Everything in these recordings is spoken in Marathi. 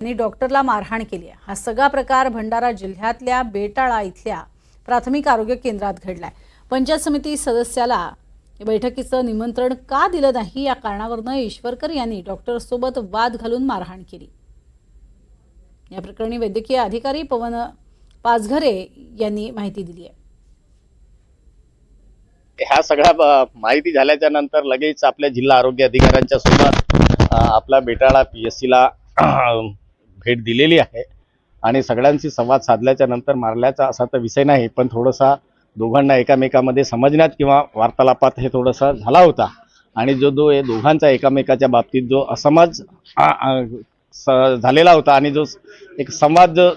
यांनी डॉक्टरला मारहाण केली आहे। हा सगळा प्रकार भंडारा जिल्ह्यातल्या बेटाळा इथल्या प्राथमिक आरोग्य केंद्रात घडलाय। पंचायत समिती सदस्याला बैठकीचं निमंत्रण का दिलं नाही या कारणावरून ईश्वरकर यांनी डॉक्टरसोबत वाद घालून मारहाण केली। या प्रकरणी वैद्यकीय अधिकारी पवन पाचघरे यांनी माहिती दिली आहे। ह्या सगळ्या माहिती झाल्याच्या नंतर लगेच आपल्या जिल्हा आरोग्य अधिकाऱ्यांच्या सोबत आपला बेटाळा पीएससीला भेट दिलेली आहे आणि सगळ्यांशी संवाद साधल्याच्या नंतर मारल्याचा असा तर विषय नाही, पण थोडासा दोघांना एकामेकांमध्ये समजण्यात किंवा वार्तालापात हे थोडासा झाला होता आणि जो दोघांचा एकामेकाच्या बाबतीत जो असमज झालेला होता आणि जो एक संवाद जो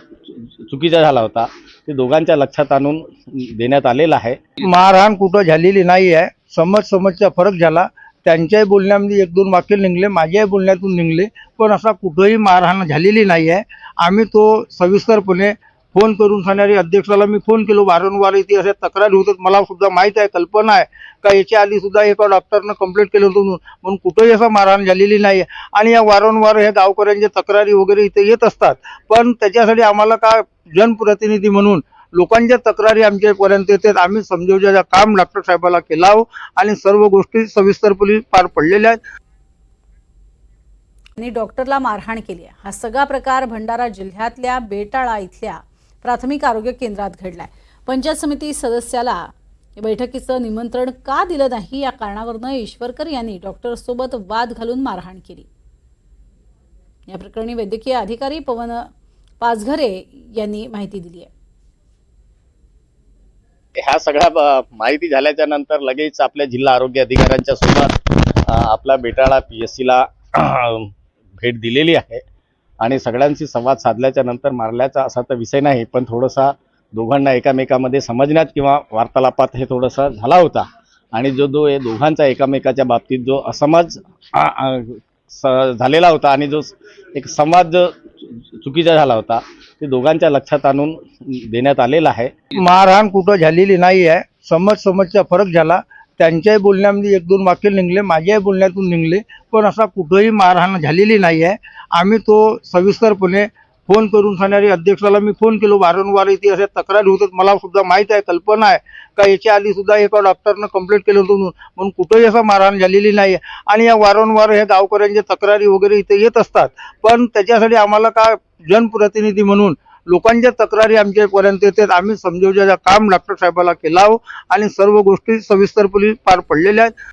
चुकीचा झाला होता ते दोघांच्या लक्षात आणून देण्यात आलेला आहे। मारहाण कुठं झालेली नाही आहे। समजचा फरक झाला। त्यांच्याही बोलण्यामध्ये एक दोन वाक्य निघले, माझ्याही बोलण्यातून निघले, पण असा कुठेही मारहाण झालेली नाही आहे। आम्ही तो सविस्तरपणे फोन करून सांगणारी अध्यक्षाला मी फोन केलो, वारंवार इथे अशा तक्रारी होतात, मला सुद्धा माहीत आहे, कल्पना आहे का याच्या आधी सुद्धा एका डॉक्टरनं कंप्लेंट केलं होतं म्हणून कुठेही असं मारहाण झालेली नाही आहे। आणि या वारंवार हे गावकऱ्यांच्या तक्रारी वगैरे इथे येत असतात, पण त्याच्यासाठी आम्हाला का जनप्रतिनिधी म्हणून लोकांच्या तक्रारी आमच्यापर्यंत येतात, आम्ही समजवण्याचं काम डॉक्टर साहेबाला केलं आहो आणि सर्व गोष्टी सविस्तरपणे पार पडलेल्या आहेत। यांनी डॉक्टरला मारहाण केली आहे। हा सगळा प्रकार भंडारा जिल्ह्यातल्या बेटाळा इथल्या प्राथमिक आरोग्य केंद्रात घडलाय। पंचायत समिती सदस्याला बैठकीचं निमंत्रण का दिलं नाही या कारणावरून ईश्वरकर यांनी डॉक्टरसोबत वाद घालून मारहाण केली। या प्रकरणी वैद्यकीय अधिकारी पवन पाचघरे यांनी माहिती दिली आहे। ह्या सगळ्या माहिती झाल्याच्या नंतर लगेच आपल्या जिल्हा आरोग्य अधिकाऱ्यांच्या सोबत आपला बेटाळा पीएससीला भेट दिलेली आहे आणि सगळ्यांशी संवाद साधल्याच्या नंतर मारल्याचा असा तर विषय नाही, पण थोडासा दोघांना एकामेकांमध्ये समजण्यात किंवा वार्तालापात हे थोडासा झाला होता आणि जो दोघांचा एकामेकाच्या बाबतीत जो असमज झालेला होता आणि जो एक संवाद चुकीचा झाला होता ते दोघांच्या लक्षात आणून देण्यात आलेला आहे। मारहाण कुठं झालेली नाही आहे। समजचा फरक झाला। त्यांच्याही बोलण्यामध्ये एक दोन वाक्य निघले, माझ्याही बोलण्यातून निघले, पण असा कुठेही मारहाण झालेली नाही आहे। आम्ही तो सविस्तरपणे फोन करून सांगणारी अध्यक्षाला मी फोन केलो, वारंवार इथे अशा तक्रारी होतात, मला सुद्धा माहीत आहे, कल्पना आहे का याच्या आधी सुद्धा एका डॉक्टरनं कंप्लेंट केलं होतं म्हणून कुठेही असं मारहाण झालेली नाही आहे। आणि या वारंवार हे गावकऱ्यांच्या तक्रारी वगैरे इथे येत असतात, पण त्याच्यासाठी आम्हाला का जनप्रतिनिधी म्हणून लोकांच्या तक्रारी आमच्यापर्यंत येतात, आम्ही समजवण्याचं काम डॉक्टर साहेबाला केलं आहो आणि सर्व गोष्टी सविस्तरपणे पार पडलेल्या आहेत।